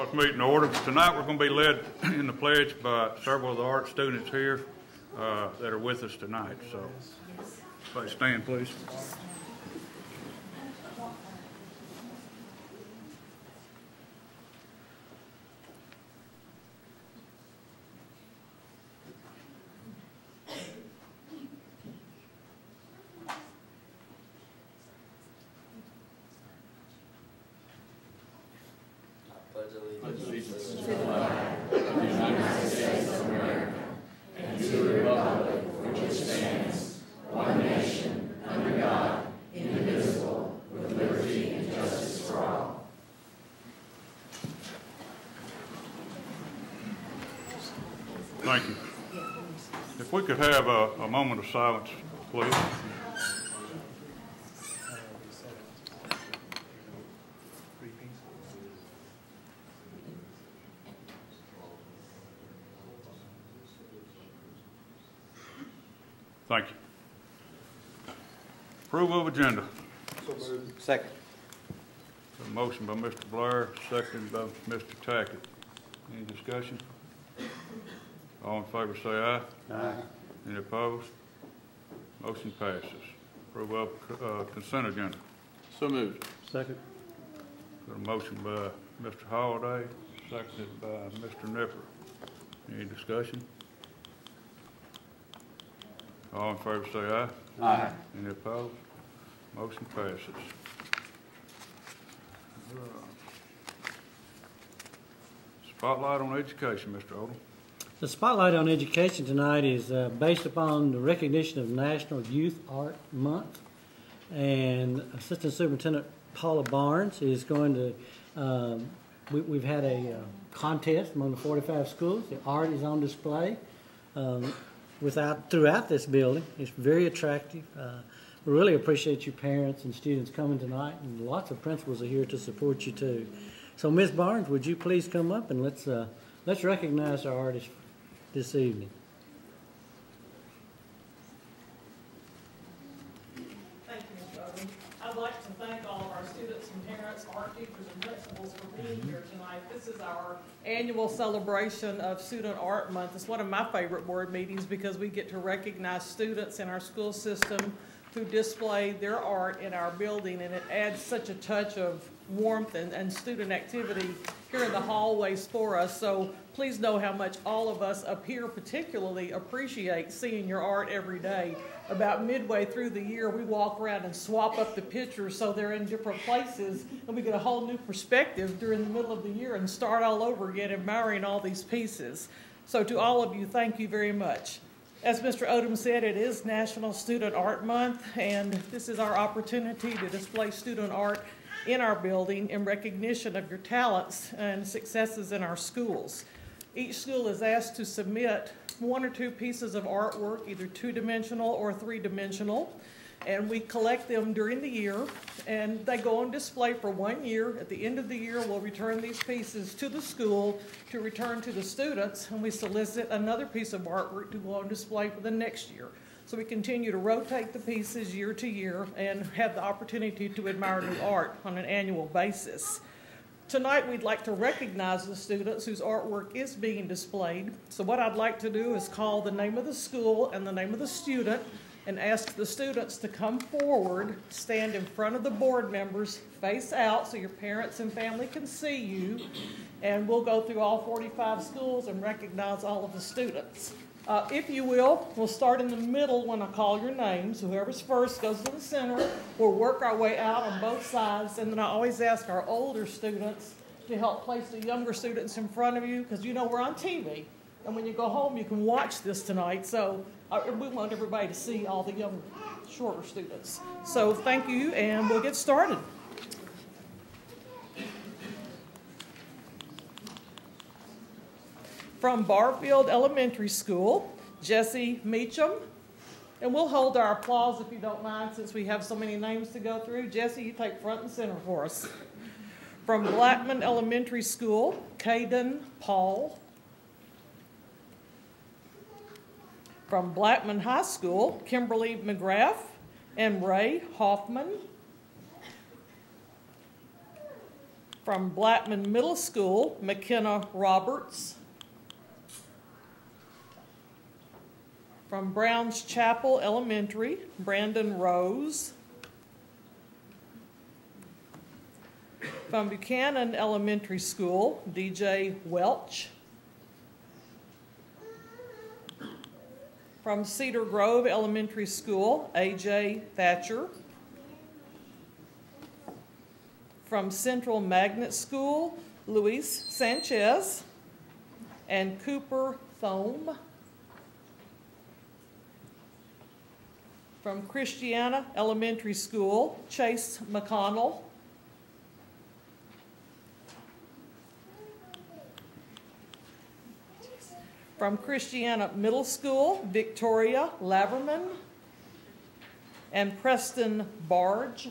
Call this meeting to order. Tonight we're going to be led in the pledge by several of the art students here that are with us tonight. So, please stand, please. Thank you. If we could have a moment of silence, please. Thank you. Approval of agenda. So moved. Second. A motion by Mr. Blair, seconded by Mr. Tackett. Any discussion? All in favor say aye. Aye. Any opposed? Motion passes. Approval of consent agenda. So moved. Second. Got a motion by Mr. Holliday, seconded by Mr. Nipper. Any discussion? All in favor say aye. Aye. Any opposed? Motion passes. Spotlight on education, Mr. Odom. The spotlight on education tonight is based upon the recognition of National Youth Art Month, and Assistant Superintendent Paula Barnes is going to, we've had a contest among the 45 schools. The art is on display throughout this building. It's very attractive. We really appreciate you parents and students coming tonight, and lots of principals are here to support you too. So Ms. Barnes, would you please come up and let's recognize our artists this evening. Thank you, Mr. Odom. I'd like to thank all of our students and parents, art teachers and principals for being here tonight. This is our annual celebration of Student Art Month. It's one of my favorite board meetings because we get to recognize students in our school system who display their art in our building, and it adds such a touch of warmth and student activity here in the hallways for us. So please know how much all of us up here particularly appreciate seeing your art every day. About midway through the year, we walk around and swap up the pictures so they're in different places, and we get a whole new perspective during the middle of the year and start all over again admiring all these pieces. So to all of you, thank you very much. As Mr. Odom said, it is National Student Art Month, and this is our opportunity to display student art in our building in recognition of your talents and successes in our schools. Each school is asked to submit 1 or 2 pieces of artwork, either 2-dimensional or 3-dimensional, and we collect them during the year, and they go on display for 1 year. At the end of the year, we'll return these pieces to the school to return to the students, and we solicit another piece of artwork to go on display for the next year. So we continue to rotate the pieces year to year and have the opportunity to admire new art on an annual basis. Tonight we'd like to recognize the students whose artwork is being displayed. So what I'd like to do is call the name of the school and the name of the student and ask the students to come forward, stand in front of the board members, face out so your parents and family can see you, and we'll go through all 45 schools and recognize all of the students. If you will, we'll start in the middle when I call your names. Whoever's first goes to the center. We'll work our way out on both sides, and then I always ask our older students to help place the younger students in front of you, because you know we're on TV, and when you go home you can watch this tonight, so we want everybody to see all the younger, shorter students. So thank you, and we'll get started. From Barfield Elementary School, Jesse Meacham. And we'll hold our applause if you don't mind, since we have so many names to go through. Jesse, you take front and center for us. From Blackman Elementary School, Caden Paul. From Blackman High School, Kimberly McGrath and Ray Hoffman. From Blackman Middle School, McKenna Roberts. From Browns Chapel Elementary, Brandon Rose. From Buchanan Elementary School, DJ Welch. From Cedar Grove Elementary School, AJ Thatcher. From Central Magnet School, Luis Sanchez and Cooper Thome. From Christiana Elementary School, Chase McConnell. From Christiana Middle School, Victoria Laverman and Preston Barge.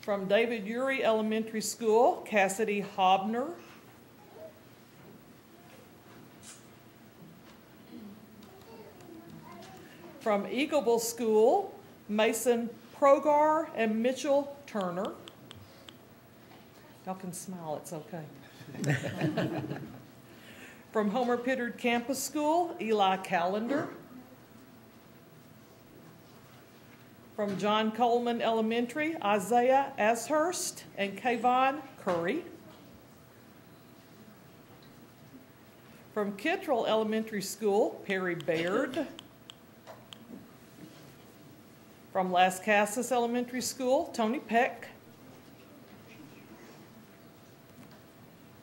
From David Urey Elementary School, Cassidy Hobner. From Eagleville School, Mason Progar and Mitchell Turner. Y'all can smile, it's okay. From Homer Pittard Campus School, Eli Callender. From John Coleman Elementary, Isaiah Ashurst and Kayvon Curry. From Kittrell Elementary School, Perry Baird. From Las Casas Elementary School, Tony Peck.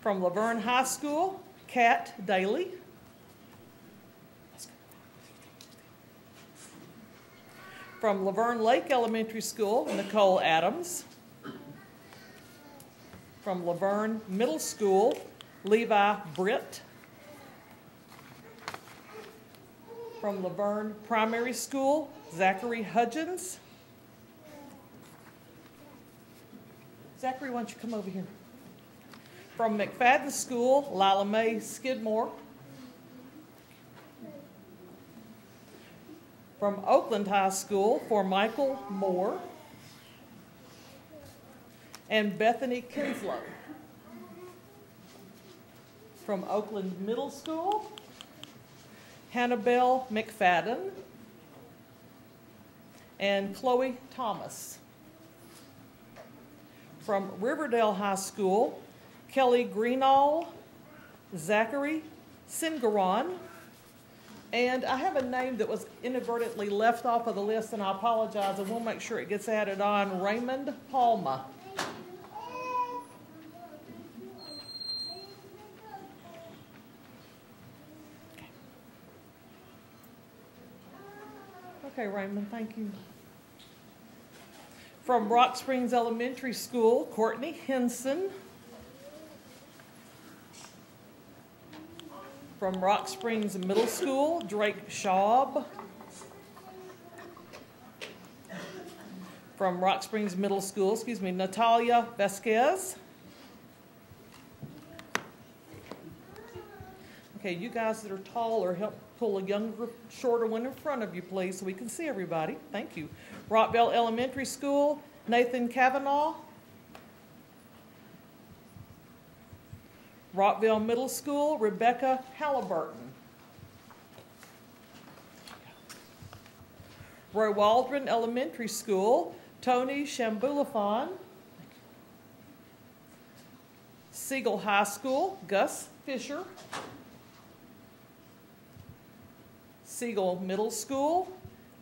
From Laverne High School, Kat Daly. From Laverne Lake Elementary School, Nicole Adams. From Laverne Middle School, Levi Britt. From Laverne Primary School, Zachary Hudgens. Zachary, why don't you come over here? From McFadden School, Lila Mae Skidmore. From Oakland High School, for Michael Moore and Bethany Kinslow. From Oakland Middle School, Hannibal McFadden and Chloe Thomas. From Riverdale High School, Kelly Greenall, Zachary Singaron, and I have a name that was inadvertently left off of the list, and I apologize, and we'll make sure it gets added on, Raymond Palma. Okay, Raymond, thank you. From Rock Springs Elementary School, Courtney Henson. From Rock Springs Middle School, Drake Schaub. From Rock Springs Middle School, Natalia Vasquez. Okay, you guys that are taller, help pull a younger, shorter one in front of you, please, so we can see everybody. Thank you. Rockville Elementary School, Nathan Kavanaugh. Rockville Middle School, Rebecca Halliburton. Roy Waldron Elementary School, Tony Shambulafon. Siegel High School, Gus Fisher. Siegel Middle School,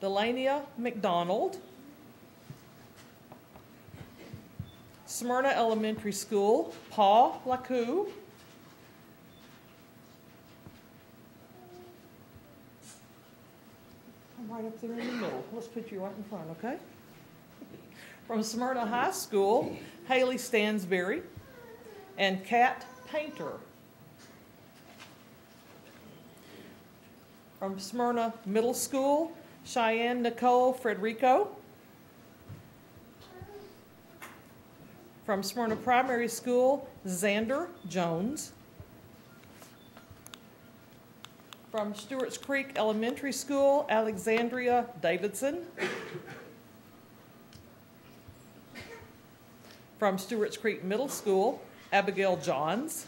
Delania McDonald. Smyrna Elementary School, Paul Lacou. I'm right up there in the middle. Let's put you right in front, okay? From Smyrna High School, Haley Stansberry and Kat Painter. From Smyrna Middle School, Cheyenne Nicole Frederico. From Smyrna Primary School, Xander Jones. From Stewart's Creek Elementary School, Alexandria Davidson. From Stewart's Creek Middle School, Abigail Johns.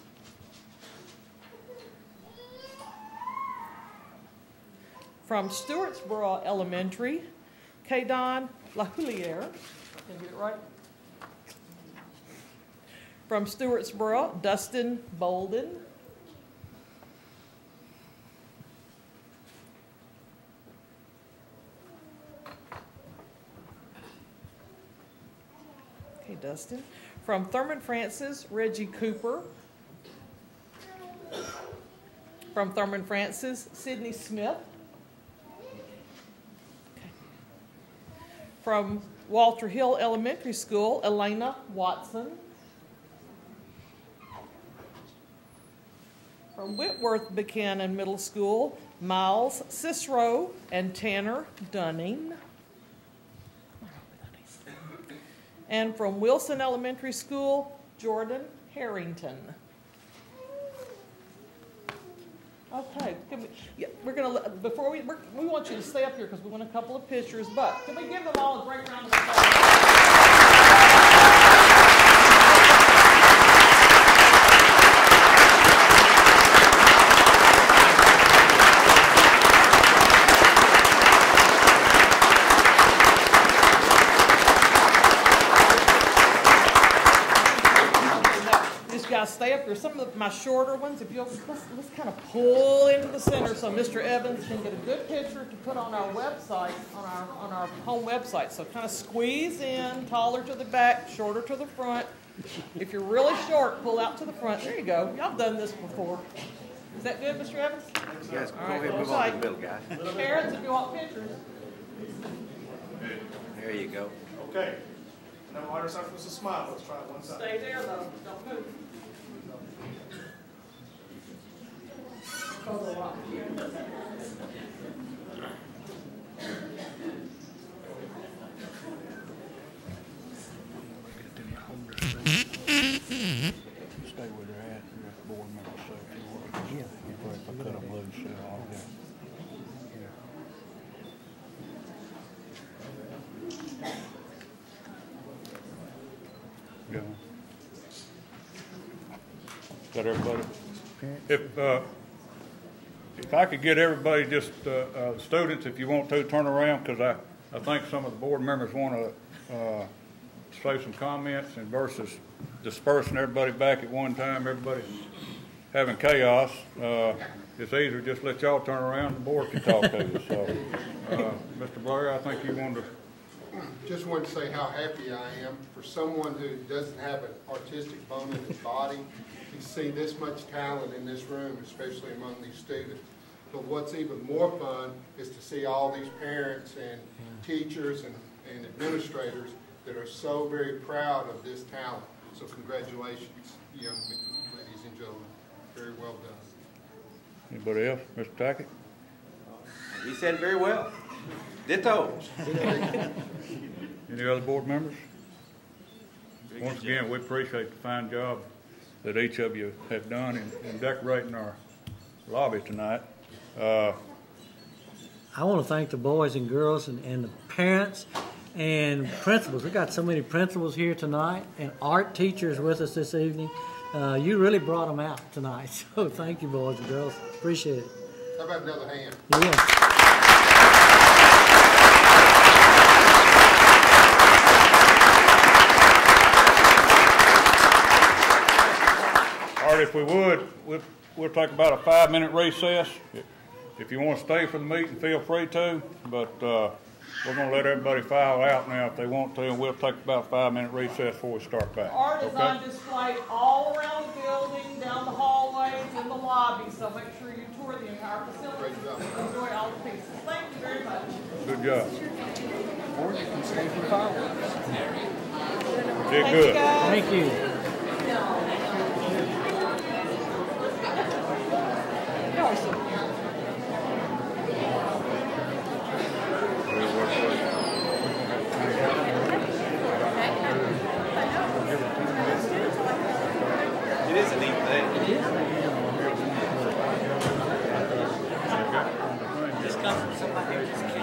From Stewartsboro Elementary, Kaydon LaHouliere. Did I get it right? From Stewartsboro, Dustin Bolden. Okay, Dustin. From Thurman Francis, Reggie Cooper. From Thurman Francis, Sydney Smith. Okay. From Walter Hill Elementary School, Elena Watson. From Whitworth Buchanan Middle School, Miles Cicero and Tanner Dunning. And from Wilson Elementary School, Jordan Harrington. Okay, we're gonna before we want you to stay up here because we want a couple of pictures. But can we give them all a great round of applause? Guys, stay up here. Some of my shorter ones, if you'll let's kind of pull into the center so Mr. Evans can get a good picture to put on our website, on our home website. So kind of squeeze in, taller to the back, shorter to the front. If you're really short, pull out to the front. There you go. Y'all done this before. Is that good, Mr. Evans? Yes, All go right, ahead and move on to the middle, guys. Parents, if you want pictures. There you go. Okay. Now, water side was a smile. Let's try it one side. Stay there though. Don't move. Stay where they're at, and let the board members say a few words. Yeah. If I cut them loose, I'll go. Got everybody? If I could get everybody, just students, if you want to, turn around, because I think some of the board members want to say some comments, and versus dispersing everybody back at one time, everybody having chaos. It's easier just let y'all turn around and the board can talk to you. So, Mr. Blair, I think you wanted to. Just wanted to say how happy I am for someone who doesn't have an artistic bone in his body to see this much talent in this room, especially among these students. But what's even more fun is to see all these parents and teachers and administrators that are so very proud of this talent. So congratulations, young ladies and gentlemen. Very well done. Anybody else? Mr. Tackett? He said it very well. Ditto. Any other board members? Once again, we appreciate the fine job that each of you have done in decorating our lobby tonight. I want to thank the boys and girls and the parents and principals. We got so many principals here tonight and art teachers with us this evening. You really brought them out tonight. So thank you, boys and girls. Appreciate it. How about another hand? Yes. All right, if we would, we'll take about a 5-minute recess. If you want to stay for the meeting, feel free to, but we're going to let everybody file out now if they want to, and we'll take about a 5-minute recess before we start back. Art is on display all around the building, down the hallways, in the lobby, so make sure you tour the entire facility. Great job. Enjoy all the pieces. Thank you very much. Good job. Or you can stay for fireworks. Did Thank good. you, guys. Thank you. It is a neat thing. Just come from somebody else's kid.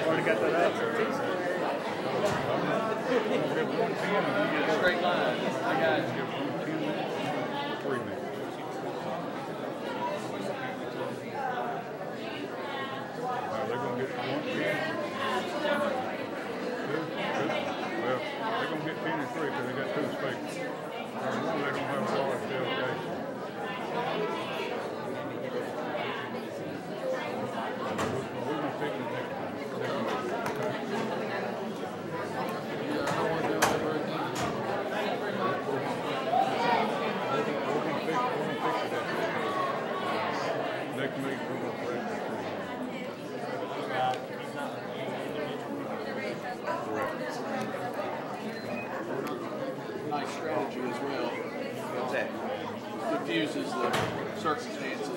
Already got that answer. speakers, they got 2 speakers. One, they don't have a large delegation. We're going to pick the next time. Next meeting, we're going to correct that. Nice strategy as well. What's that? Diffuses the circumstances.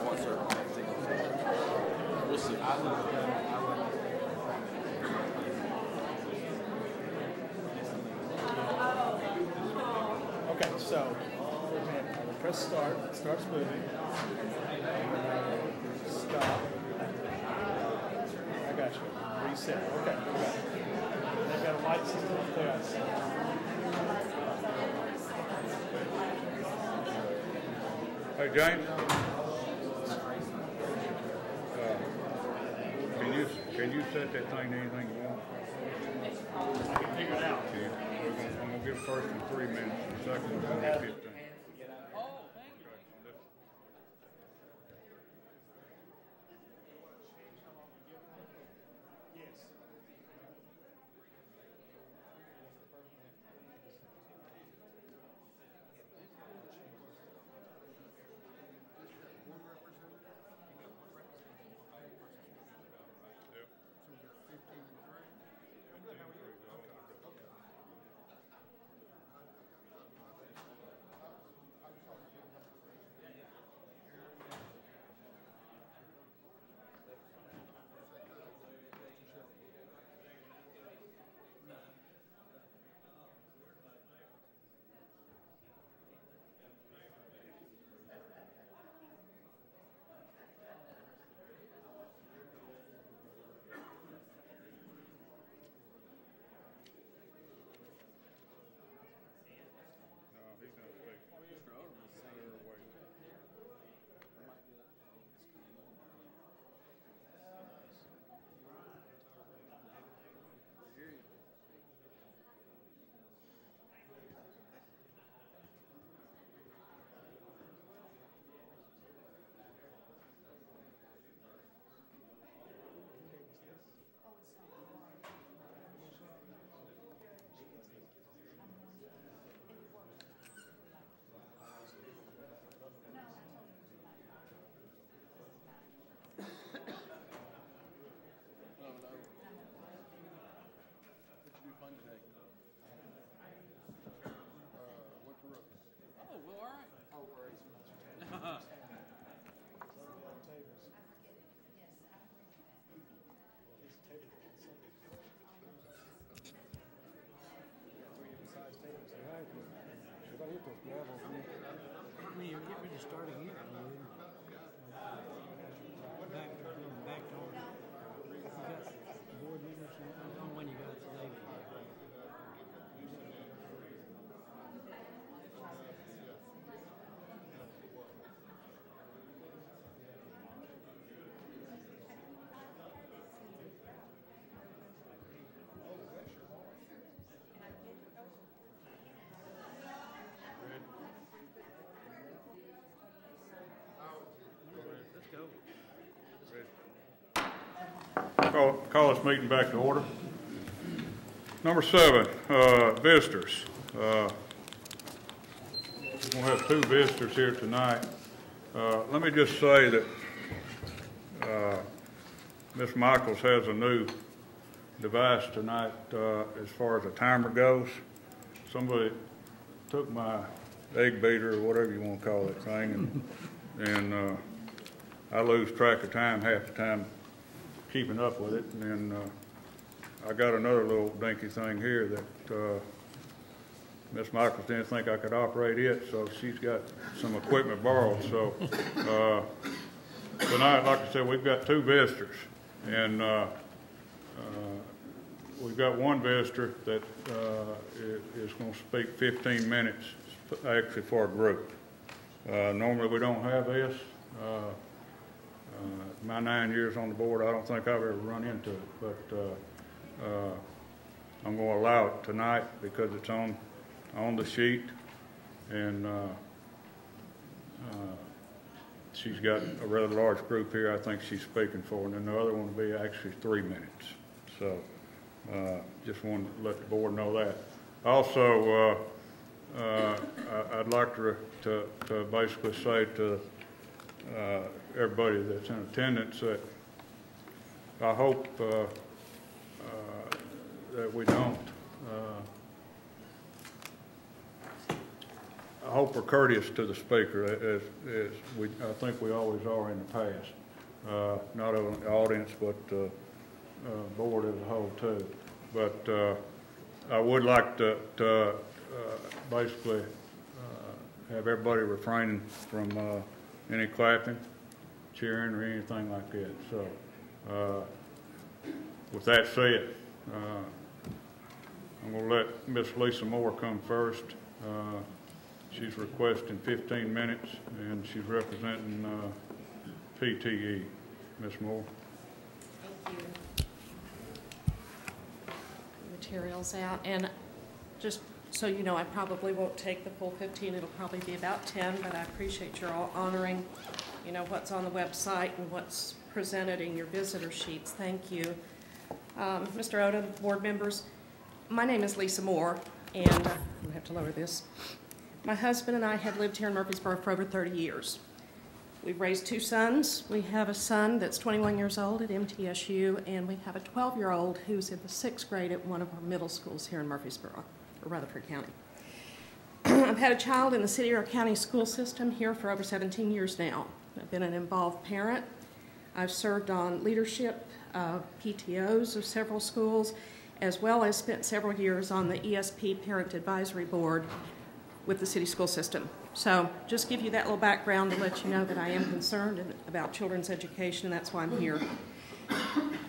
What circumstances? We'll see. Okay, so, press start, it starts moving. Stop. I got you. Reset, okay. They've got a light system up there. Hey, James? Can you set that thing to anything you want? I can figure it out. Okay. I'm going to give first one 3 minutes, the second one's going to be 15. When you get ready to start again, back to order. You got board members, the only one you got today. Call this meeting back to order. Number 7, visitors. We're going to have 2 visitors here tonight. Let me just say that Ms. Michaels has a new device tonight as far as the timer goes. Somebody took my egg beater or whatever you want to call that thing, and I lose track of time half the time keeping up with it. And I got another little dinky thing here that Miss Michaels didn't think I could operate it, so she's got some equipment borrowed. So tonight, like I said, we've got 2 visitors, and we've got one visitor that is going to speak 15 minutes, actually, for a group. Normally we don't have this. My 9 years on the board, I don't think I've ever run into it, but I'm going to allow it tonight because it's on the sheet, and she's got a rather large group here. I think she's speaking for, and then the other one will be actually 3 minutes. So just wanted to let the board know that. Also, I'd like to basically say to everybody that's in attendance that I hope that we don't. I hope we're courteous to the speaker, as I think we always are in the past. Not only the audience, but board as a whole too. But I would like to basically have everybody refraining from any clapping, cheering, or anything like that. So with that said, I'm going to let Miss Lisa Moore come first. She's requesting 15 minutes, and she's representing PTE. Ms. Moore. Thank you. Materials out, and just so you know, I probably won't take the full 15. It'll probably be about 10, but I appreciate you're all honoring, you know, what's on the website and what's presented in your visitor sheets. Thank you. Mr. Odom, board members, my name is Lisa Moore, and I'm going to have to lower this. My husband and I have lived here in Murfreesboro for over 30 years. We've raised 2 sons. We have a son that's 21 years old at MTSU, and we have a 12-year-old who's in the 6th grade at one of our middle schools here in Murfreesboro, or Rutherford County. I've had a child in the city or county school system here for over 17 years now. I've been an involved parent. I've served on leadership PTOs of several schools, as well as spent several years on the ESP Parent Advisory Board with the city school system. So just give you that little background to let you know that I am concerned about children's education, and that's why I'm here.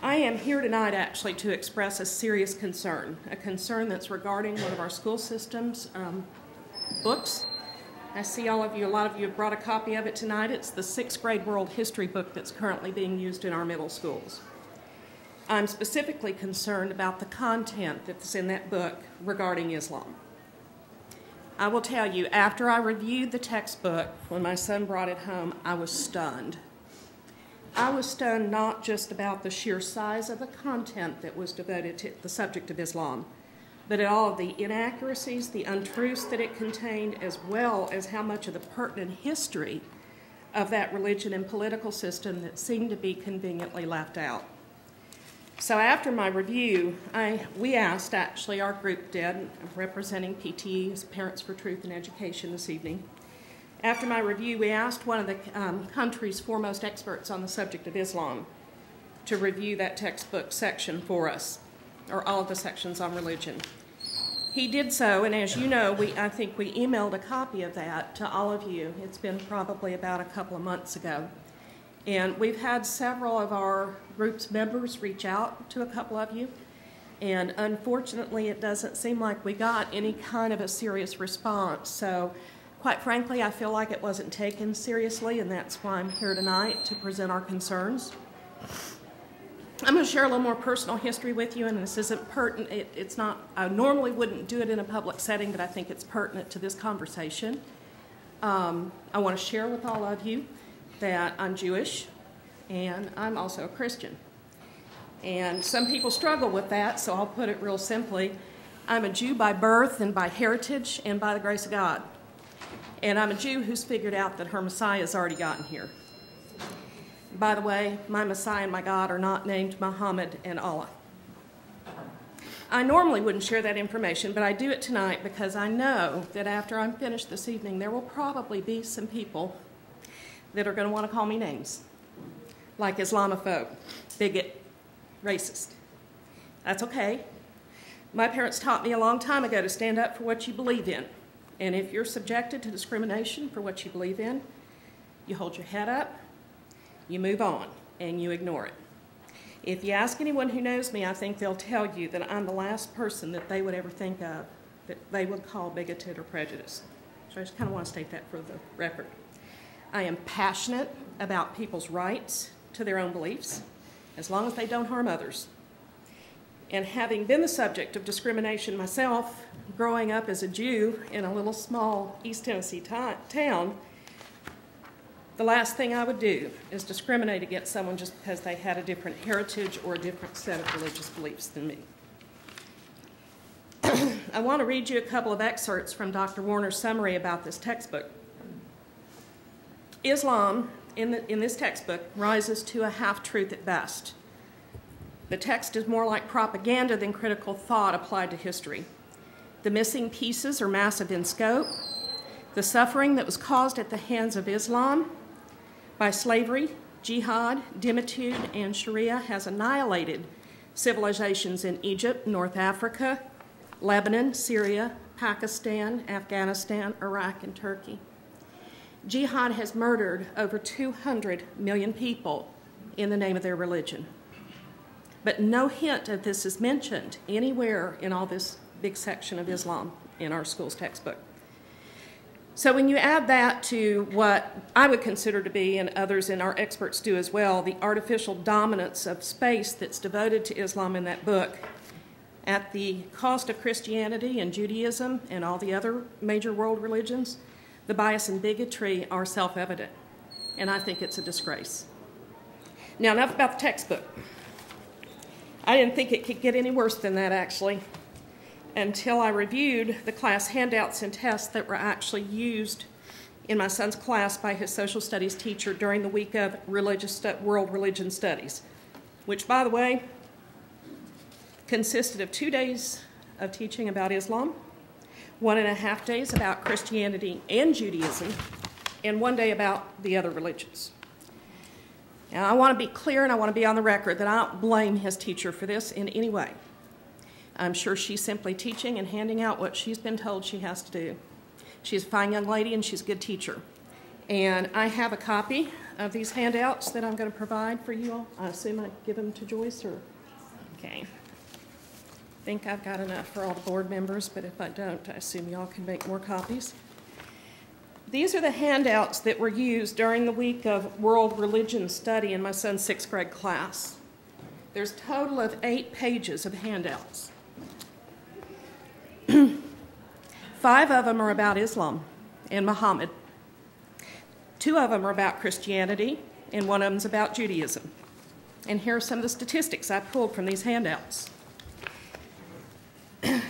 I am here tonight actually to express a serious concern, a concern that's regarding one of our school system's books. I see all of you, a lot of you have brought a copy of it tonight. It's the 6th grade world history book that's currently being used in our middle schools. I'm specifically concerned about the content that's in that book regarding Islam. I will tell you, after I reviewed the textbook, when my son brought it home, I was stunned. I was stunned not just about the sheer size of the content that was devoted to the subject of Islam, but at all of the inaccuracies, the untruths that it contained, as well as how much of the pertinent history of that religion and political system that seemed to be conveniently left out. So after my review, we asked, actually our group did, representing PTE's Parents for Truth and Education this evening. After my review, we asked one of the country's foremost experts on the subject of Islam to review that textbook section for us, or all of the sections on religion. He did so, and as you know, I think we emailed a copy of that to all of you. It's been probably about a couple of months ago. And we've had several of our group's members reach out to a couple of you, and unfortunately it doesn't seem like we got any kind of a serious response. So quite frankly, I feel like it wasn't taken seriously, and that's why I'm here tonight to present our concerns. I'm going to share a little more personal history with you, and this isn't pertinent. It's not, I normally wouldn't do it in a public setting, but I think it's pertinent to this conversation. I want to share with all of you that I'm Jewish, and I'm also a Christian. And some people struggle with that, so I'll put it real simply. I'm a Jew by birth and by heritage and by the grace of God. And I'm a Jew who's figured out that her Messiah has already gotten here. By the way, my Messiah and my God are not named Muhammad and Allah. I normally wouldn't share that information, but I do it tonight because I know that after I'm finished this evening, there will probably be some people that are going to want to call me names, like Islamophobe, bigot, racist. That's okay. My parents taught me a long time ago to stand up for what you believe in. And if you're subjected to discrimination for what you believe in, you hold your head up, you move on, and you ignore it. If you ask anyone who knows me, I think they'll tell you that I'm the last person that they would ever think of that they would call bigoted or prejudiced. So I just kind of want to state that for the record. I am passionate about people's rights to their own beliefs, as long as they don't harm others. And having been the subject of discrimination myself, growing up as a Jew in a little small East Tennessee town, the last thing I would do is discriminate against someone just because they had a different heritage or a different set of religious beliefs than me. I want to read you a couple of excerpts from Dr. Warner's summary about this textbook. Islam, in this textbook, rises to a half-truth at best. The text is more like propaganda than critical thought applied to history. The missing pieces are massive in scope. The suffering that was caused at the hands of Islam by slavery, jihad, dimitude, and Sharia has annihilated civilizations in Egypt, North Africa, Lebanon, Syria, Pakistan, Afghanistan, Iraq, and Turkey. Jihad has murdered over 200 million people in the name of their religion. But no hint of this is mentioned anywhere in all this big section of Islam in our school's textbook. So when you add that to what I would consider to be, and others and our experts do as well, the artificial dominance of space that's devoted to Islam in that book, at the cost of Christianity and Judaism and all the other major world religions, the bias and bigotry are self-evident, and I think it's a disgrace. Now, enough about the textbook. I didn't think it could get any worse than that, actually, until I reviewed the class handouts and tests that were actually used in my son's class by his social studies teacher during the week of world religion studies, which, by the way, consisted of 2 days of teaching about Islam, 1.5 days about Christianity and Judaism, and 1 day about the other religions. Now, I want to be clear and I want to be on the record that I don't blame his teacher for this in any way. I'm sure she's simply teaching and handing out what she's been told she has to do. She's a fine young lady and she's a good teacher. And I have a copy of these handouts that I'm going to provide for you all. I assume I give them to Joyce or? Okay. I think I've got enough for all the board members, but if I don't, I assume y'all can make more copies. These are the handouts that were used during the week of world religion study in my son's 6th grade class. There's a total of 8 pages of handouts. 5 of them are about Islam and Muhammad. 2 of them are about Christianity, and 1 of them is about Judaism. And here are some of the statistics I pulled from these handouts. Will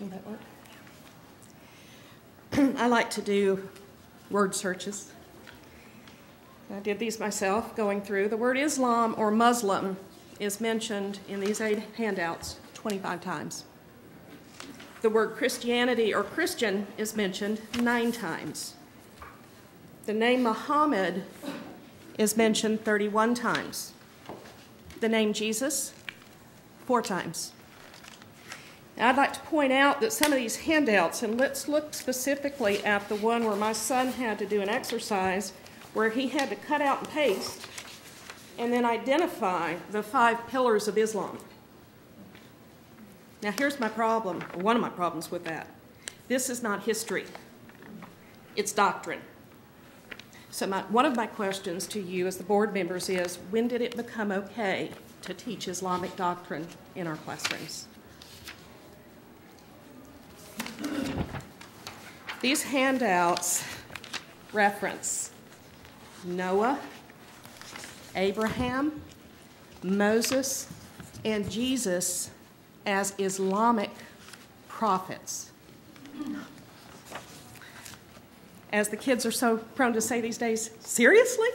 that work? I like to do word searches. I did these myself, going through. The word Islam or Muslim is mentioned in these 8 handouts 25 times. The word Christianity or Christian is mentioned 9 times. The name Muhammad is mentioned 31 times. The name Jesus, 4 times. Now, I'd like to point out that some of these handouts, and let's look specifically at the one where my son had to do an exercise where he had to cut out and paste and then identify the 5 pillars of Islam. Now, here's my problem, or one of my problems with that. This is not history. It's doctrine. So one of my questions to you as the board members is, when did it become okay to teach Islamic doctrine in our classrooms? These handouts reference Noah, Abraham, Moses, and Jesus as Islamic prophets. As the kids are so prone to say these days, seriously?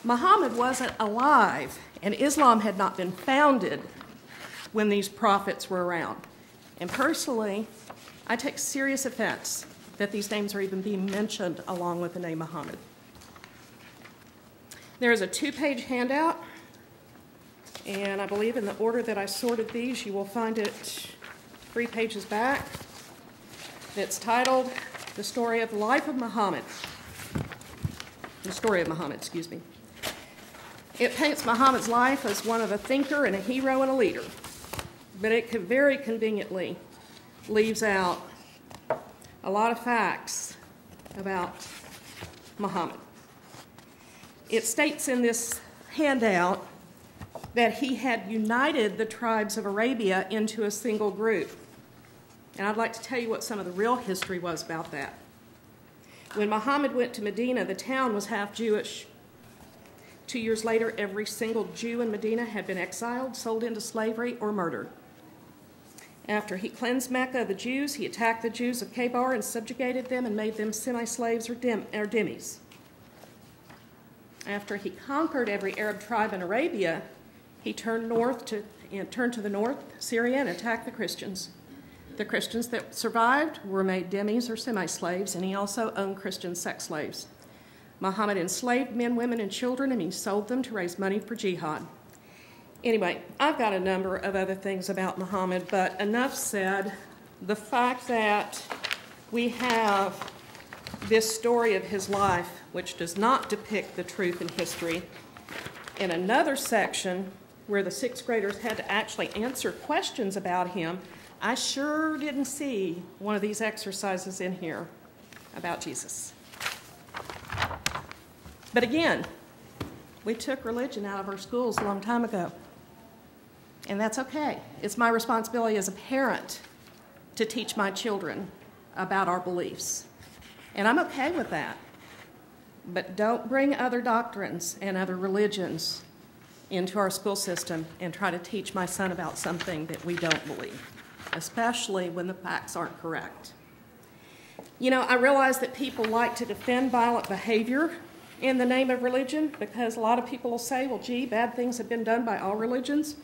Muhammad wasn't alive, and Islam had not been founded when these prophets were around. And personally, I take serious offense that these names are even being mentioned along with the name Muhammad. There is a 2-page handout, and I believe in the order that I sorted these, you will find it 3 pages back. It's titled The Story of the Life of Muhammad. The Story of Muhammad, excuse me. It paints Muhammad's life as one of a thinker and a hero and a leader, but it very conveniently leaves out a lot of facts about Muhammad. It states in this handout that he had united the tribes of Arabia into a single group. And I'd like to tell you what some of the real history was about that. When Muhammad went to Medina, the town was half Jewish. 2 years later, every single Jew in Medina had been exiled, sold into slavery, or murdered. After he cleansed Mecca of the Jews, he attacked the Jews of Khaybar and subjugated them and made them semi-slaves or dhimmis. After he conquered every Arab tribe in Arabia, he turned to the north, Syria, and attacked the Christians. The Christians that survived were made dhimmis or semi-slaves, and he also owned Christian sex slaves. Muhammad enslaved men, women, and children, and he sold them to raise money for jihad. Anyway, I've got a number of other things about Muhammad, but enough said. The fact that we have this story of his life, which does not depict the truth in history, in another section where the sixth graders had to actually answer questions about him, I sure didn't see one of these exercises in here about Jesus. But again, we took religion out of our schools a long time ago. And that's okay. It's my responsibility as a parent to teach my children about our beliefs. And I'm okay with that. But don't bring other doctrines and other religions into our school system and try to teach my son about something that we don't believe, especially when the facts aren't correct. You know, I realize that people like to defend violent behavior in the name of religion because a lot of people will say, well, gee, bad things have been done by all religions.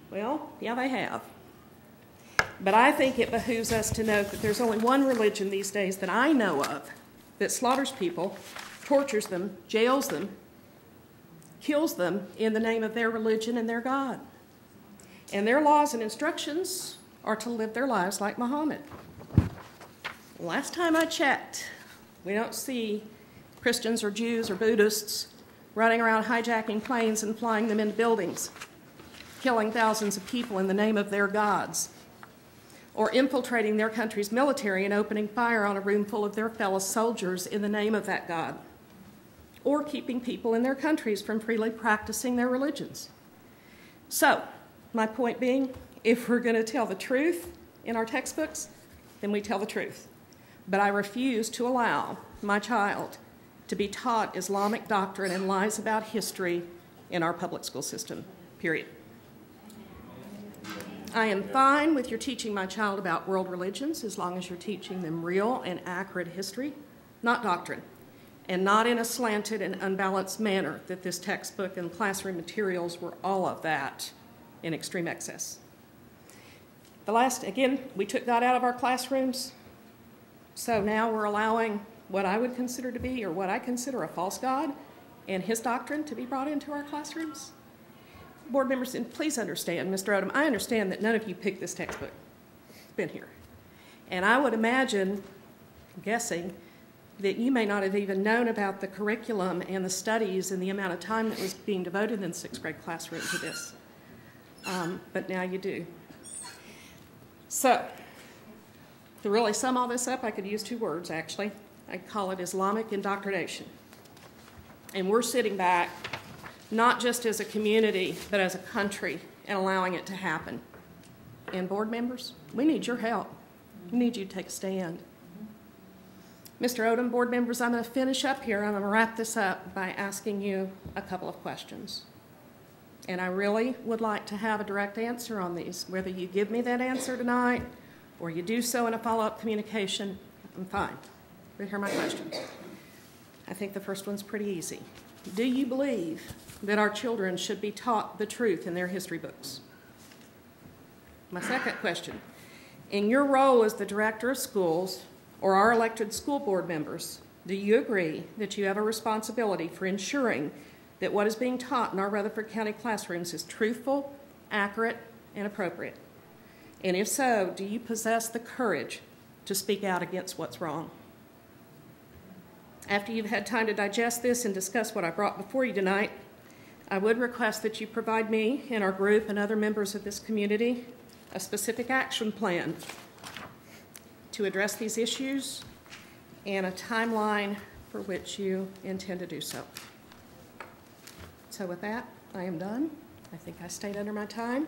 Well, yeah, they have. But I think it behooves us to note that there's only one religion these days that I know of that slaughters people, tortures them, jails them, kills them in the name of their religion and their God. And their laws and instructions are to live their lives like Muhammad. Last time I checked, we don't see Christians or Jews or Buddhists running around hijacking planes and flying them into buildings, killing thousands of people in the name of their gods, or infiltrating their country's military and opening fire on a room full of their fellow soldiers in the name of that God, or keeping people in their countries from freely practicing their religions. So, my point being, if we're going to tell the truth in our textbooks, then we tell the truth. But I refuse to allow my child to be taught Islamic doctrine and lies about history in our public school system, period. I am fine with your teaching my child about world religions as long as you're teaching them real and accurate history, not doctrine, and not in a slanted and unbalanced manner that this textbook and classroom materials were all of that in extreme excess. Again, we took God out of our classrooms, so now we're allowing what I would consider to be, or what I consider a false God, and his doctrine to be brought into our classrooms. Board members, and please understand, Mr. Odom, I understand that none of you picked this textbook. It's been here. And I would imagine, guessing, that you may not have even known about the curriculum and the studies and the amount of time that was being devoted in the sixth grade classroom to this. But now you do. So, to really sum all this up, I could use two words, actually. I'd call it Islamic indoctrination. And we're sitting back, not just as a community, but as a country, and allowing it to happen. And board members, we need your help. We need you to take a stand. Mr. Odom, board members, I'm going to finish up here. I'm going to wrap this up by asking you a couple of questions. And I really would like to have a direct answer on these. Whether you give me that answer tonight or you do so in a follow-up communication, I'm fine. But here are my questions. I think the first one's pretty easy. Do you believe that our children should be taught the truth in their history books? My second question. In your role as the director of schools or our elected school board members, do you agree that you have a responsibility for ensuring that what is being taught in our Rutherford County classrooms is truthful, accurate, and appropriate? And if so, do you possess the courage to speak out against what's wrong? After you've had time to digest this and discuss what I brought before you tonight, I would request that you provide me and our group and other members of this community a specific action plan to address these issues and a timeline for for which you intend to do so. So with that, I am done. I think I stayed under my time.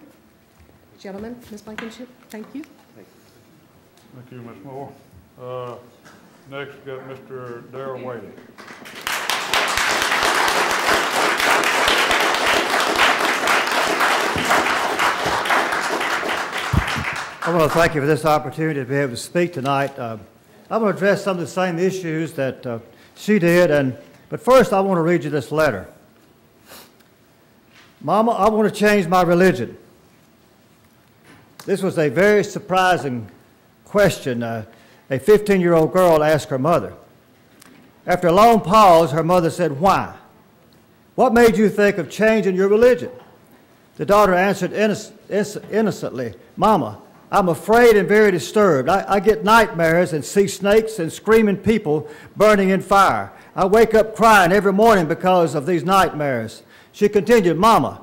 Gentlemen, Ms. Blankenship, thank you. Thank you, Ms. Moore. Next, we got Mr. Darrell Whaley. I want to thank you for this opportunity to be able to speak tonight. I'm going to address some of the same issues that she did, but first I want to read you this letter. Mama, I want to change my religion. This was a very surprising question. A 15-year-old girl asked her mother. After a long pause, her mother said, "Why? What made you think of changing your religion?" The daughter answered innocently, "Mama, I'm afraid and very disturbed. I get nightmares and see snakes and screaming people burning in fire. I wake up crying every morning because of these nightmares." She continued, "Mama,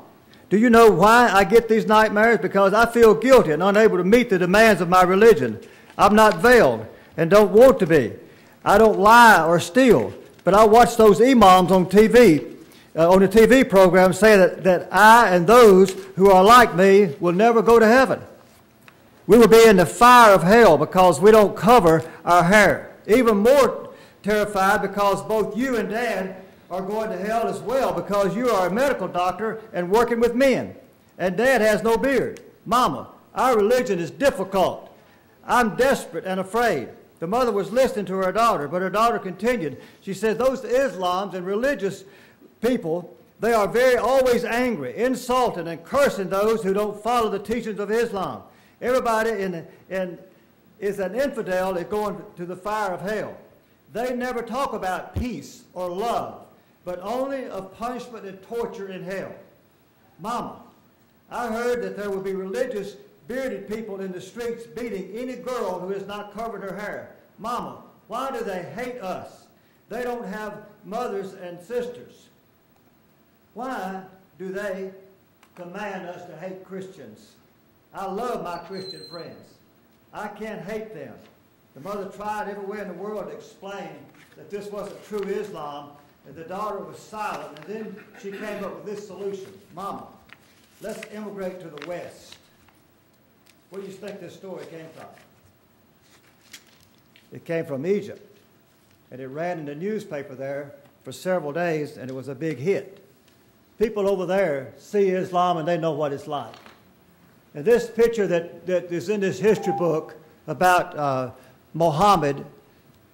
do you know why I get these nightmares? Because I feel guilty and unable to meet the demands of my religion. I'm not veiled and don't want to be. I don't lie or steal, but I watch those imams on TV, on the TV program say that I and those who are like me will never go to heaven. We will be in the fire of hell because we don't cover our hair. Even more terrified because both you and Dad are going to hell as well because you are a medical doctor and working with men. And Dad has no beard. Mama, our religion is difficult. I'm desperate and afraid." The mother was listening to her daughter, but her daughter continued. She said, "Those Islams and religious people, they are always angry, insulting, and cursing those who don't follow the teachings of Islam. Everybody is an infidel that's going to the fire of hell. They never talk about peace or love, but only of punishment and torture in hell. Mama, I heard that there will be religious bearded people in the streets beating any girl who has not covered her hair. Mama, why do they hate us? They don't have mothers and sisters. Why do they command us to hate Christians? I love my Christian friends. I can't hate them." The mother tried everywhere in the world to explain that this wasn't true Islam, and the daughter was silent, and then she came up with this solution. "Mama, let's immigrate to the West." Where do you think this story came from? It came from Egypt, and it ran in the newspaper there for several days, and it was a big hit. People over there see Islam, and they know what it's like. And this picture that is in this history book about Muhammad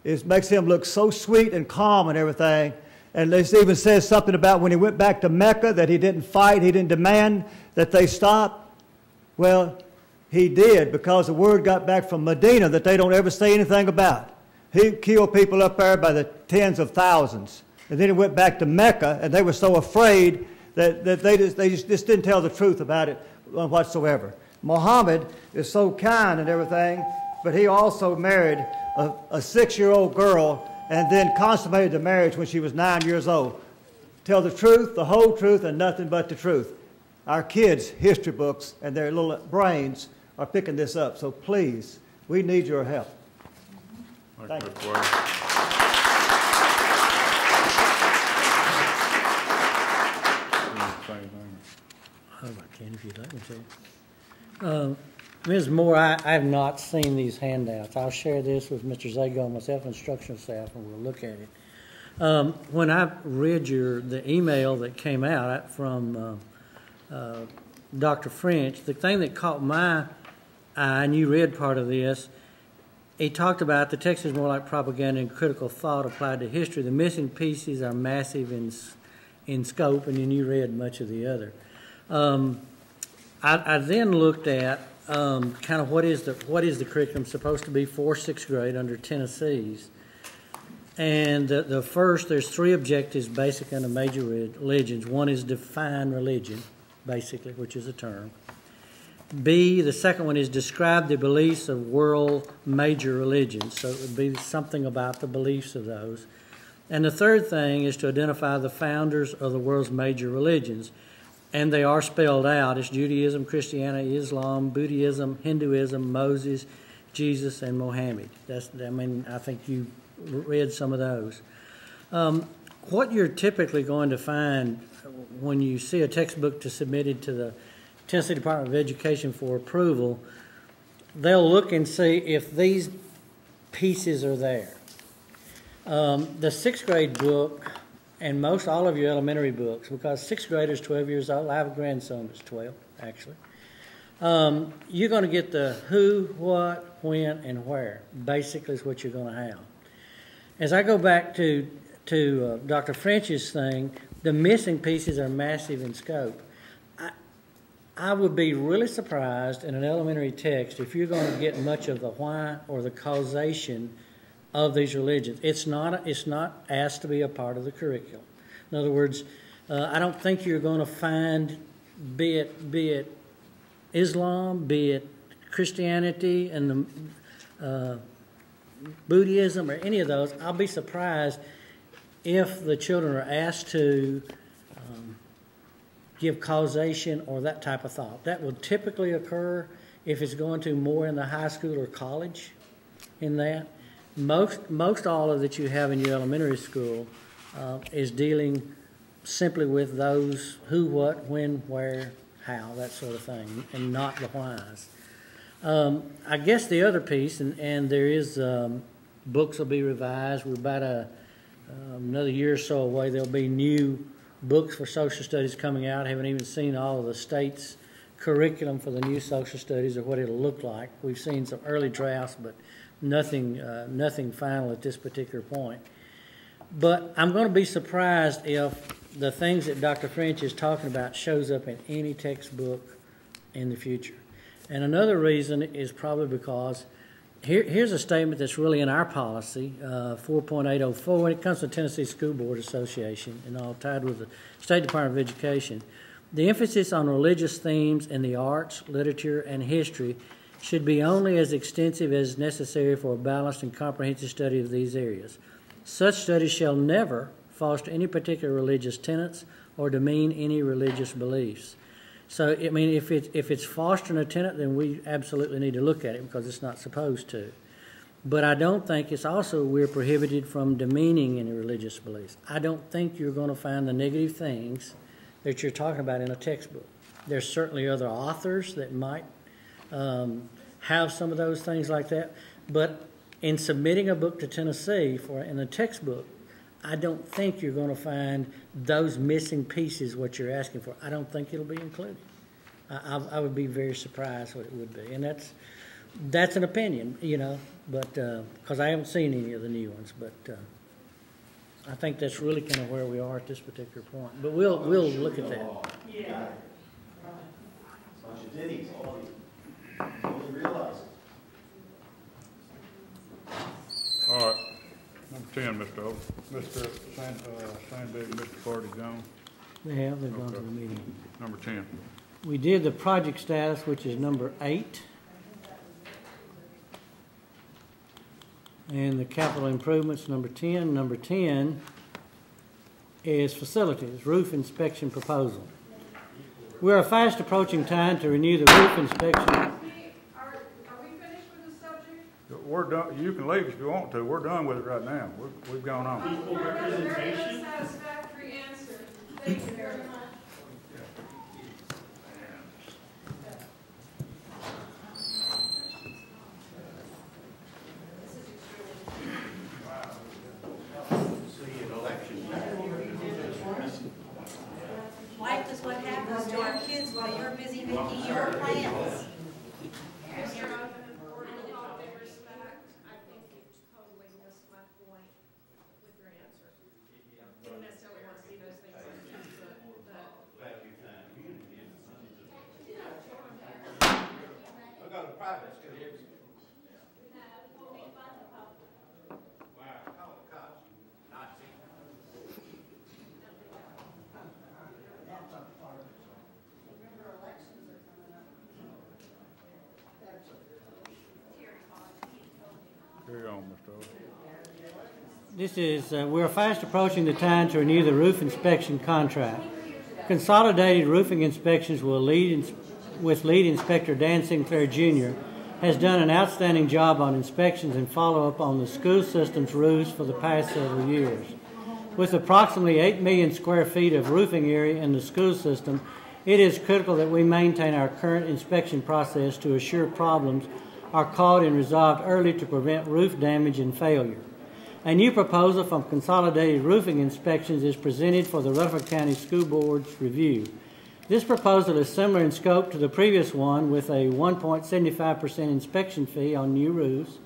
makes him look so sweet and calm and everything. And it even says something about when he went back to Mecca that he didn't fight, he didn't demand that they stop. Well, he did, because the word got back from Medina that they don't ever say anything about. He killed people up there by the tens of thousands. And then he went back to Mecca, and they were so afraid that they just didn't tell the truth about it whatsoever. Muhammad is so kind and everything, but he also married a 6-year-old girl and then consummated the marriage when she was 9 years old. Tell the truth, the whole truth, and nothing but the truth. Our kids' history books and their little brains are picking this up, so please, we need your help. Thank you. If you'd like me to. Ms. Moore, I have not seen these handouts. I'll share this with Mr. Zago and myself, instructional staff, and we'll look at it. When I read the email that came out from Dr. French, the thing that caught my eye, and you read part of this, he talked about the text is more like propaganda and critical thought applied to history. The missing pieces are massive in scope, and then you read much of the other. I then looked at kind of what is the curriculum supposed to be for 6th grade under Tennessee's. And there's 3 objectives, basic under major religions. One is define religion, basically, which is a term. B, the second one is describe the beliefs of world major religions. So it would be something about the beliefs of those. And the third thing is to identify the founders of the world's major religions. And they are spelled out. It's Judaism, Christianity, Islam, Buddhism, Hinduism, Moses, Jesus, and Mohammed. I think you read some of those. What you're typically going to find when you see a textbook submitted to the Tennessee Department of Education for approval, they'll look and see if these pieces are there. The sixth grade book and most all of your elementary books, because sixth grader is 12 years old. I have a grandson that's 12, actually. You're going to get the who, what, when, and where, basically is what you're going to have. As I go back to Dr. French's thing, the missing pieces are massive in scope. I would be really surprised in an elementary text if you're going to get much of the why or the causation of these religions. It's not asked to be a part of the curriculum. In other words, I don't think you're going to find, be it Islam, be it Christianity and the Buddhism or any of those. I'll be surprised if the children are asked to give causation or that type of thought. That will typically occur if it's going to more in the high school or college in that. Most all of that you have in your elementary school is dealing simply with those who, what, when, where, how, that sort of thing, and not the whys. I guess the other piece, and there is books will be revised. We're about another year or so away. There'll be new books for social studies coming out. I haven't even seen all of the state's curriculum for the new social studies or what it'll look like. We've seen some early drafts, but nothing final at this particular point. But I'm going to be surprised if the things that Dr. French is talking about shows up in any textbook in the future. And another reason is probably because here's a statement that's really in our policy, 4.804, when it comes to Tennessee School Board Association, and all tied with the State Department of Education. The emphasis on religious themes in the arts, literature, and history should be only as extensive as necessary for a balanced and comprehensive study of these areas. Such studies shall never foster any particular religious tenets or demean any religious beliefs. So, I mean, if it's fostering a tenet, then we absolutely need to look at it because it's not supposed to. But I don't think it's also we're prohibited from demeaning any religious beliefs. I don't think you're going to find the negative things that you're talking about in a textbook. There's certainly other authors that might have some of those things like that. But in submitting a book to Tennessee in a textbook, I don't think you're going to find those missing pieces, what you're asking for. I don't think it'll be included. I would be very surprised what it would be. And that's an opinion, you know, but because I haven't seen any of the new ones. But I think that's really kind of where we are at this particular point. But we'll look at that. Yeah. All right. Number 10, Mr. O. Mr. Sandberg and Mr. Carter Jones. They've gone to the meeting. Number 10. We did the project status, which is number 8. And the capital improvements, number 10. Number 10 is facilities, roof inspection proposal. We are fast approaching time to renew the roof inspection. We're done. You can leave if you want to. We're done with it right now. We've gone on. Equal representation. Satisfactory answer. Thank you very much. Life is what happens to our kids while you're busy making your plans. Carry on, Mr. O. This is, we're fast approaching the time to renew the roof inspection contract. Consolidated roofing inspections with lead inspector Dan Sinclair Jr. has done an outstanding job on inspections and follow-up on the school system's roofs for the past several years. With approximately 8 million square feet of roofing area in the school system, it is critical that we maintain our current inspection process to assure problems are caught and resolved early to prevent roof damage and failure. A new proposal from Consolidated Roofing Inspections is presented for the Rutherford County School Board's review. This proposal is similar in scope to the previous one, with a 1.75% inspection fee on new roofs,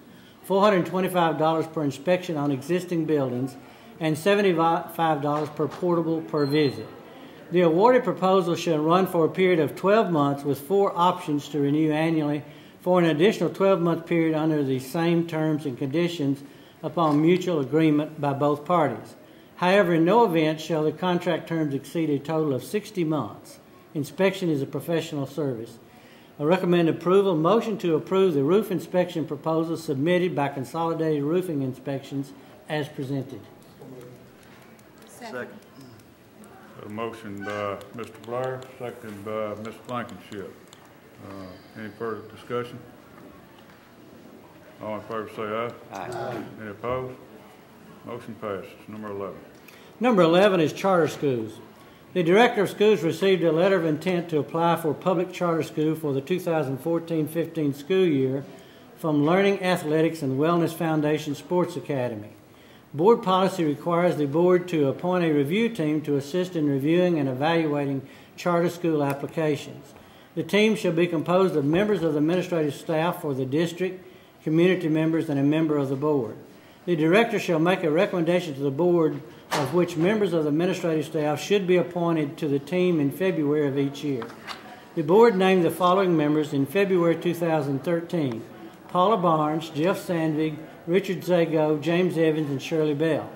$425 per inspection on existing buildings, and $75 per portable per visit. The awarded proposal shall run for a period of 12 months with 4 options to renew annually for an additional 12-month period under the same terms and conditions upon mutual agreement by both parties. However, in no event shall the contract terms exceed a total of 60 months. Inspection is a professional service. I recommend approval. Motion to approve the roof inspection proposal submitted by Consolidated Roofing Inspections as presented. Second. A motion by Mr. Blair, seconded by Ms. Blankenship. Any further discussion? All in favor say aye. Aye. Any opposed? Motion passes. Number 11. Number 11 is charter schools. The Director of Schools received a letter of intent to apply for public charter school for the 2014-15 school year from Learning Athletics and Wellness Foundation Sports Academy. Board policy requires the board to appoint a review team to assist in reviewing and evaluating charter school applications. The team shall be composed of members of the administrative staff for the district, community members, and a member of the board. The director shall make a recommendation to the board of which members of the administrative staff should be appointed to the team in February of each year. The board named the following members in February 2013: Paula Barnes, Jeff Sandvig, Richard Zago, James Evans, and Shirley Bell.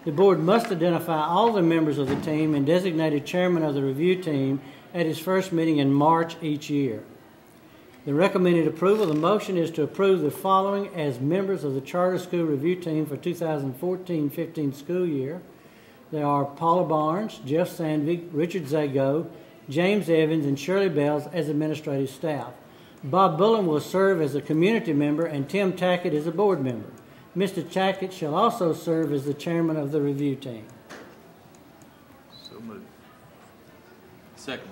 The board must identify all the members of the team and designate a chairman of the review team at its first meeting in March each year. The recommended approval of the motion is to approve the following as members of the charter school review team for 2014-15 school year. They are Paula Barnes, Jeff Sandvig, Richard Zago, James Evans, and Shirley Bells as administrative staff. Bob Bullen will serve as a community member, and Tim Tackett is a board member. Mr. Tackett shall also serve as the chairman of the review team. So moved. Second.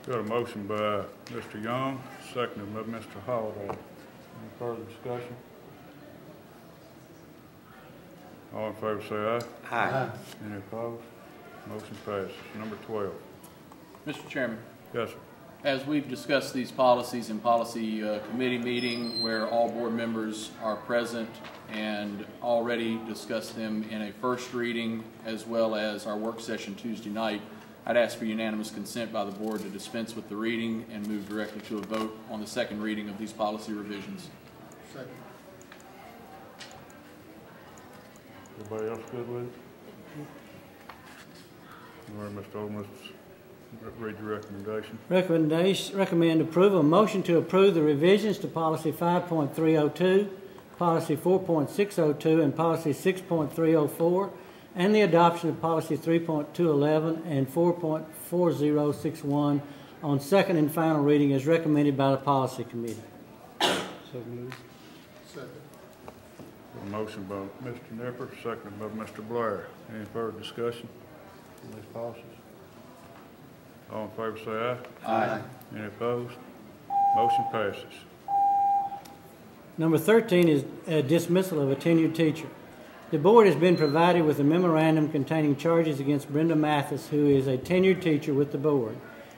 Got a motion by Mr. Young, seconded by Mr. Holliday. Any further discussion? All in favor say aye. Aye. Any opposed? Motion passes. Number 12. Mr. Chairman, Yes, sir. as we've discussed these policies in policy committee meeting where all board members are present and already discussed them in a first reading as well as our work session Tuesday night, I'd ask for unanimous consent by the board to dispense with the reading and move directly to a vote on the second reading of these policy revisions. Second. Everybody else good with it? All right, Mr. Oldham, let's read your recommendation. Recommend approval. Motion to approve the revisions to policy 5.302, policy 4.602, and policy 6.304, and the adoption of policy 3.211 and 4.4061 on second and final reading as recommended by the policy committee. So moved. Second. A motion by Mr. Nipper, seconded by Mr. Blair. Any further discussion on these policies? All in favor say aye. Aye. Any opposed? Motion passes. Number 13 is a dismissal of a tenured teacher. The board has been provided with a memorandum containing charges against Brenda Mathis, who is a tenured teacher with the board.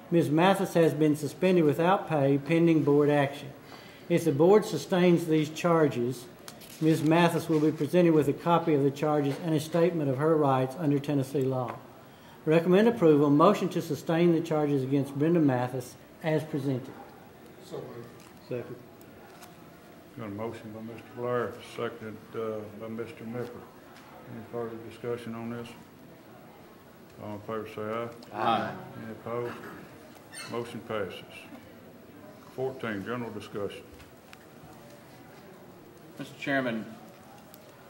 Ms. Mathis has been suspended without pay pending board action. If the board sustains these charges, Ms. Mathis will be presented with a copy of the charges and a statement of her rights under Tennessee law. Recommend approval. Motion to sustain the charges against Brenda Mathis as presented. So moved. Second. Got a motion by Mr. Blair, seconded by Mr. Nipper. Any further discussion on this? All in favor say aye. Aye. Any opposed? Motion passes. 14, general discussion. Mr. Chairman,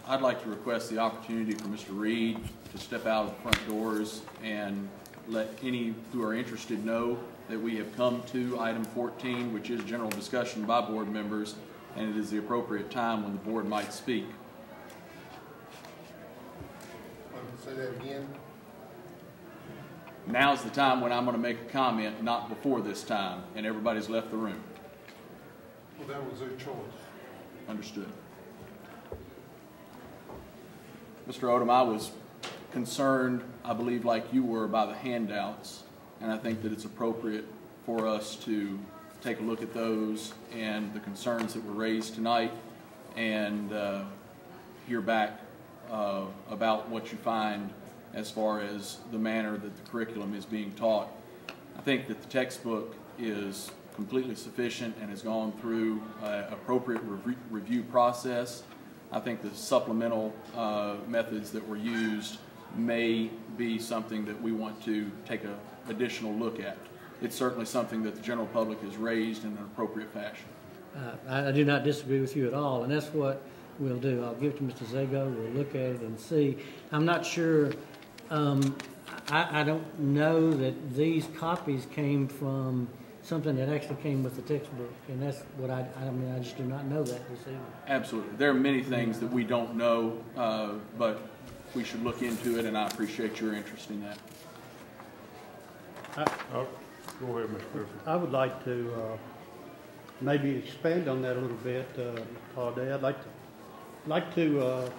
I'd like to request the opportunity for Mr. Reed to step out of the front doors and let any who are interested know that we have come to item 14, which is general discussion by board members, and it is the appropriate time when the board might speak. Say that again? Now's the time when I'm going to make a comment, not before this time, and everybody's left the room. Well, that was their choice. Understood. Mr. Odom, I was concerned, I believe like you were, by the handouts, and I think that it's appropriate for us to take a look at those and the concerns that were raised tonight and hear back about what you find as far as the manner that the curriculum is being taught. I think that the textbook is completely sufficient and has gone through appropriate review process. I think the supplemental methods that were used may be something that we want to take an additional look at. It's certainly something that the general public has raised in an appropriate fashion. I do not disagree with you at all, and that's what we'll do. I'll give it to Mr. Zago. We'll look at it and see. I'm not sure. I don't know that these copies came from something that actually came with the textbook, and that's what I mean, I just do not know that this evening. Absolutely. There are many things that we don't know, but we should look into it, and I appreciate your interest in that. Go ahead, Mr. Griffin. I would like to maybe expand on that a little bit, Holiday. I'd like to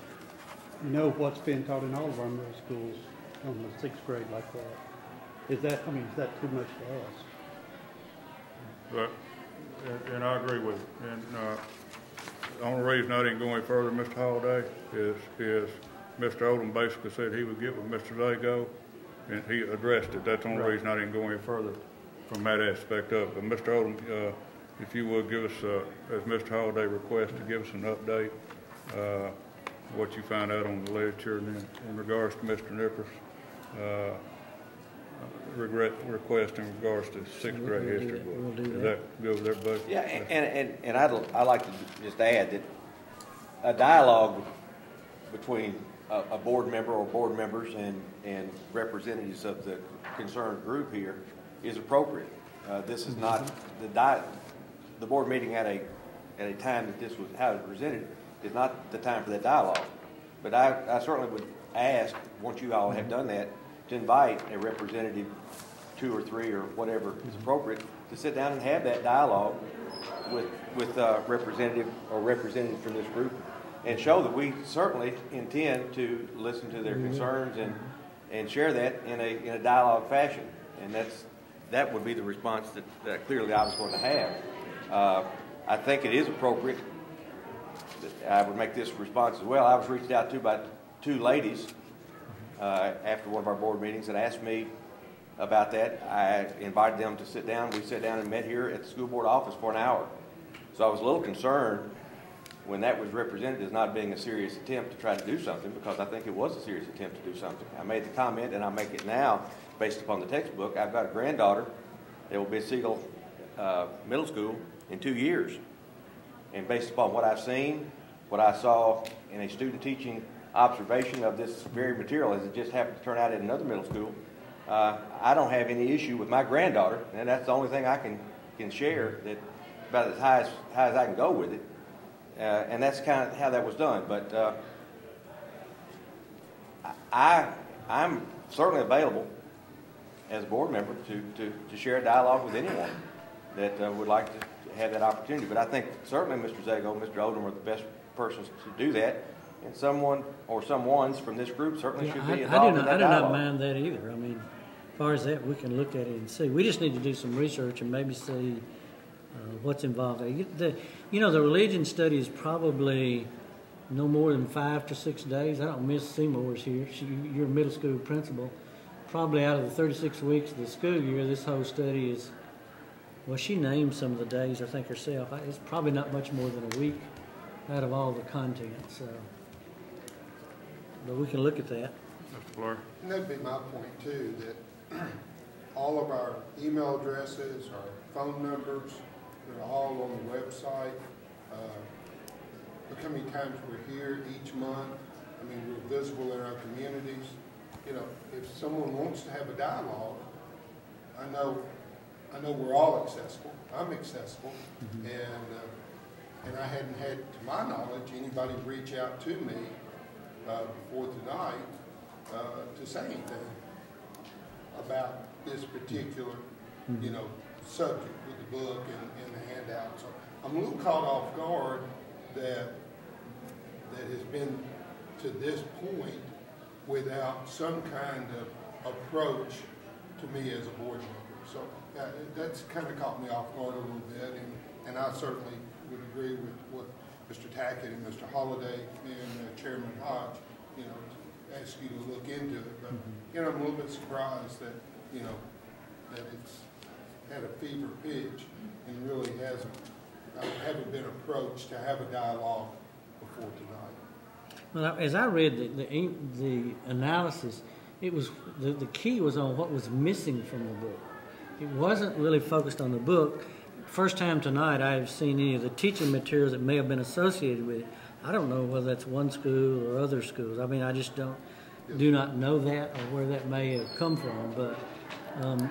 know what's being taught in all of our middle schools on the 6th grade like that. Is that too much to ask? But, and I agree with it. And the only reason I didn't go any further, Mr. Holliday, is Mr. Odom basically said he would get with Mr. Zago, and he addressed it. That's the only reason I didn't go any further from that aspect of it. But Mr. Odom, if you would give us, as Mr. Holliday requested, give us an update, what you find out on the literature, and then in regards to Mr. Nipper's request in regards to 6th grade history book. We'll do Does that. that go with everybody? Yeah, and I'd like to just add that a dialogue between a board member or board members and representatives of the concerned group here is appropriate. This is not the board meeting at a time that this was how it was presented is not the time for that dialogue. But I certainly would ask, once you all have done that, to invite a representative, 2 or 3 or whatever is appropriate, to sit down and have that dialogue with representative or representatives from this group, and show that we certainly intend to listen to their concerns and share that in a dialogue fashion. And that would be the response that clearly I was going to have. I think it is appropriate that I would make this response as well. I was reached out to by 2 ladies after one of our board meetings that asked me about that. I invited them to sit down. We sat down and met here at the school board office for an hour. So I was a little concerned when that was represented as not being a serious attempt to try to do something, because I think it was a serious attempt to do something. I made the comment, and I make it now based upon the textbook. I've got a granddaughter that will be at Siegel Middle School in 2 years. And based upon what I've seen, what I saw in a student teaching observation of this very material as it just happened to turn out at another middle school, I don't have any issue with my granddaughter, and that's the only thing I can share, that about as high as I can go with it. And that's kind of how that was done. But I'm certainly available as a board member to share a dialogue with anyone that would like to have that opportunity. But I think certainly Mr. Zago, Mr. Odom are the best persons to do that. And someone or someones from this group certainly should be involved in that dialogue. I do not mind that either. I mean, as far as that, we can look at it and see. We just need to do some research and maybe see what's involved. The religion study is probably no more than 5 to 6 days. I don't miss Seymour's here. You're a middle school principal. Probably out of the 36 weeks of the school year, this whole study is, well, she named some of the days, I think, herself. It's probably not much more than a week out of all the content. So, but we can look at that. Mr. Blair? And that'd be my point too, that all of our email addresses, our phone numbers, they're all on the website. Look how many times we're here each month. I mean, we're visible in our communities. You know, if someone wants to have a dialogue, I know we're all accessible. I'm accessible, and I hadn't had, to my knowledge, anybody reach out to me before tonight to say anything about this particular, subject with the book and the handout. So I'm a little caught off guard that has been to this point without some kind of approach to me as a board member. So that's kind of caught me off guard a little bit, and I certainly would agree with what Mr. Tackett and Mr. Holliday and Chairman Hodge, ask you to look into it. But, I'm a little bit surprised that, that it's at a fever pitch and really haven't been approached to have a dialogue before tonight. Well, as I read the analysis, it was the key was on what was missing from the book. It wasn't really focused on the book. First time tonight I've seen any of the teaching materials that may have been associated with it. I don't know whether that's one school or other schools. I mean, I just do not know that or where that may have come from. But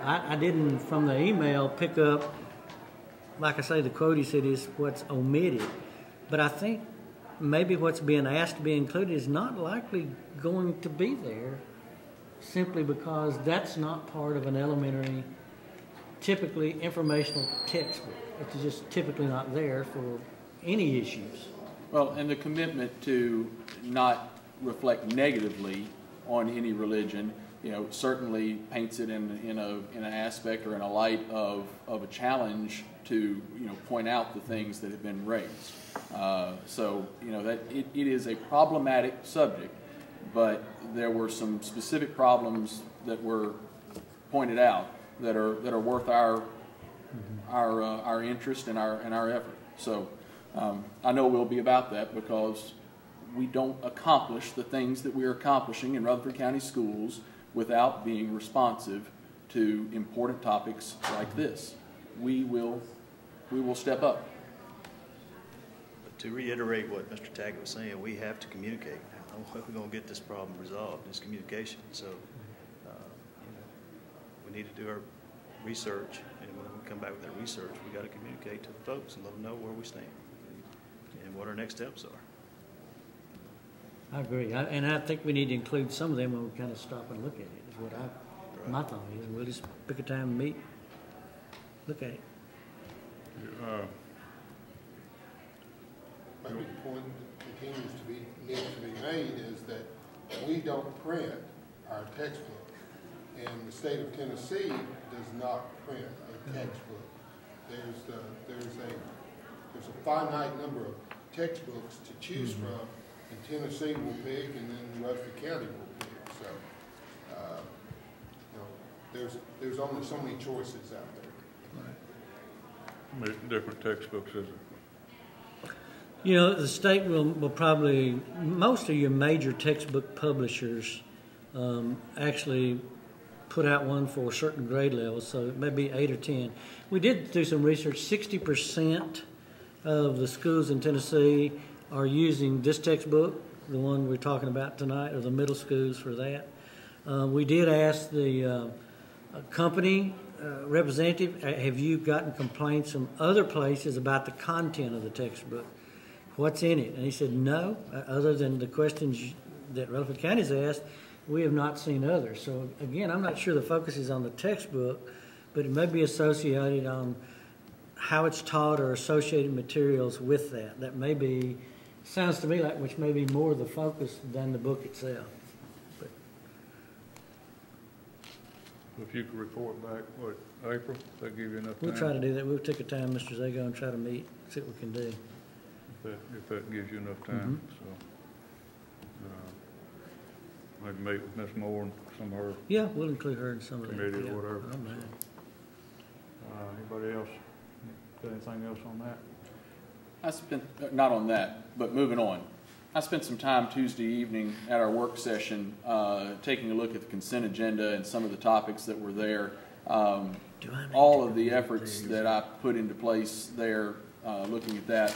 I didn't, from the email, pick up, like I say, the quote he said is what's omitted. But I think maybe what's being asked to be included is not likely going to be there simply because that's not part of an elementary, typically informational textbook. It's just typically not there for any issues. Well, and the commitment to not reflect negatively on any religion, certainly paints it in an aspect or in a light of a challenge to point out the things that have been raised. So that it is a problematic subject, but there were some specific problems that were pointed out that are worth our interest and our effort. So I know we'll be about that because we don't accomplish the things that we are accomplishing in Rutherford County Schools without being responsive to important topics like this. We will step up. But to reiterate what Mr. Tackett was saying, we have to communicate. We're going to get this problem resolved. It's communication. So we need to do our research, and when we come back with that research, we got to communicate to the folks and let them know where we stand and what our next steps are. I agree, and I think we need to include some of them when we kind of stop and look at it. Is what my thought is. We'll just pick a time and meet, look at it. Maybe the point that needs to be made is that we don't print our textbook, and the state of Tennessee does not print a textbook. There's a finite number of textbooks to choose from. And Tennessee will pick, and then Rutherford County will pick. So, there's only so many choices out there. How many different textbooks is it? The state will probably, most of your major textbook publishers actually put out one for certain grade levels, so it may be 8 or 10. We did do some research. 60% of the schools in Tennessee are using this textbook, the one we're talking about tonight, or the middle schools for that. We did ask the company representative, have you gotten complaints from other places about the content of the textbook? What's in it? And he said no, other than the questions that Rutherford County's asked, we have not seen others. So again, I'm not sure the focus is on the textbook, but it may be associated on how it's taught or associated materials with that. That may be, sounds to me like which may be more the focus than the book itself. But If you could report back, April, that give you enough time? we'll try to do that. We'll take a time, Mr. Zago, and try to meet, see what we can do. If that gives you enough time, so. Maybe meet with Ms. Moore and some of her Yeah, we'll include her in some of that. committee Yeah, or whatever. I don't mind. Anybody else, got anything else on that? I spent, not on that, but moving on. I spent some time Tuesday evening at our work session taking a look at the consent agenda and some of the topics that were there. All of the efforts that I put into place there, looking at that,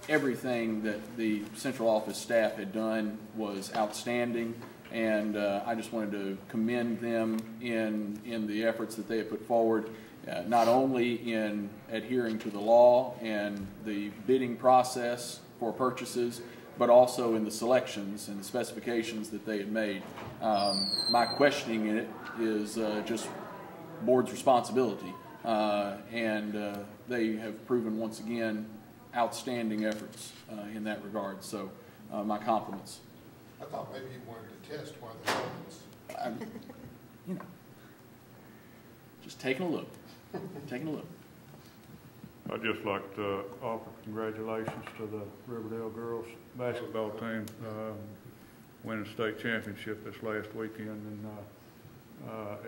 everything that the central office staff had done was outstanding, and I just wanted to commend them in the efforts that they had put forward, not only in adhering to the law and the bidding process for purchases, but also in the selections and the specifications that they had made. My questioning in it is just board's responsibility, and they have proven once again outstanding efforts in that regard. So my compliments. I thought maybe you wanted to test one of the elements. You know, just taking a look, taking a look. I'd just like to offer congratulations to the Riverdale girls basketball team, winning state championship this last weekend, and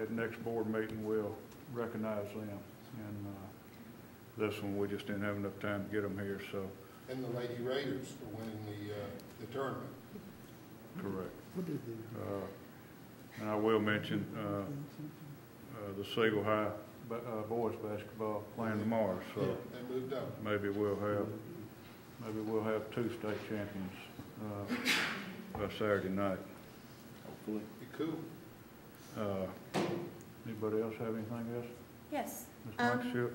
at next board meeting we'll recognize them. And this one we just didn't have enough time to get them here, so. And the Lady Raiders for winning the tournament. Correct. And I will mention the Siegel High boys basketball playing tomorrow, so Yeah, they moved up. maybe we'll have 2 state champions by Saturday night. Hopefully. Be cool. Anybody else have anything else? Yes. Ms. Blankenship?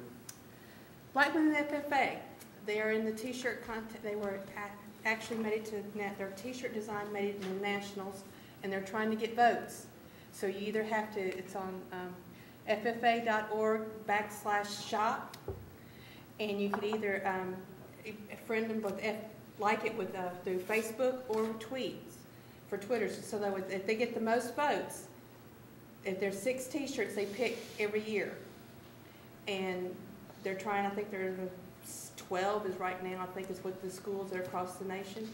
Blackman and FFA, they are in the t-shirt contest. They were actually made it to their t-shirt design made it in the nationals, and they're trying to get votes. So you either have to, it's on ffa.org/shop, and you could either friend them with like it with through Facebook or tweets for Twitter. So that if they get the most votes, if there's 6 t-shirts they pick every year, and they're trying, I think they're 12 is right now, I think is what the schools are across the nation.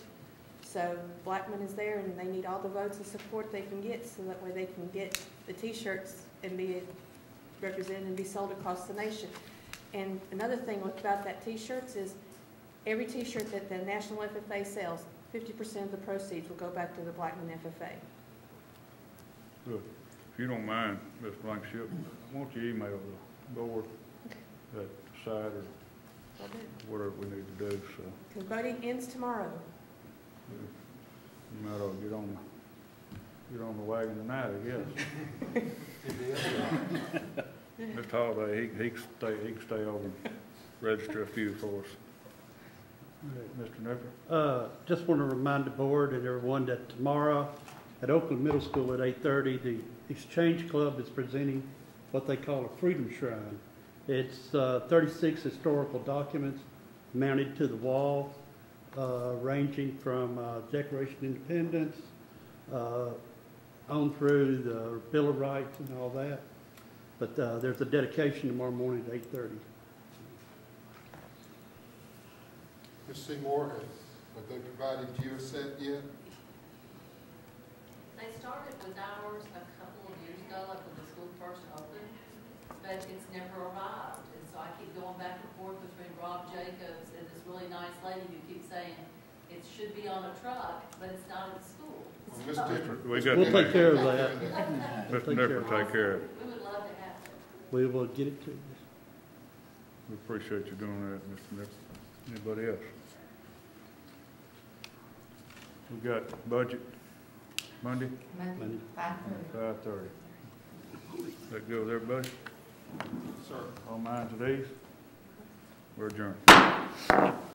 So Blackman is there, and they need all the votes and support they can get, so that way they can get the t-shirts and be represented and be sold across the nation. And another thing about that t-shirts is every t-shirt that the National FFA sells, 50% of the proceeds will go back to the Blackman FFA. Good. If you don't mind, Ms. Blankenship, won't you email the board that site or whatever we need to do, so. Because voting ends tomorrow. You might ought to get on the wagon tonight, I guess. Mr. Holliday, he can stay over and register a few for us. Mr. Nipper? Just want to remind the board and everyone that tomorrow at Oakland Middle School at 8:30, the Exchange Club is presenting what they call a Freedom Shrine. It's 36 historical documents mounted to the wall, ranging from Declaration of Independence on through the Bill of Rights and all that. But there's a dedication tomorrow morning at 8:30. Ms. Seymour, have they provided you a set yet? They started with ours a couple of years ago, like when the school first opened, but it's never arrived. And so I keep going back and forth between Rob Jacobs and this really nice lady who keeps saying it should be on a truck, but it's not at the school. Well, We'll take care of that. Mr. Nipper, take care of it. We would love to have it. We will get it to you. We appreciate you doing that, Mr. Nipper. Anybody else? We got budget Monday? Monday, 5:30. 5:30. That good with everybody? Sir. All minds at ease? We're adjourned.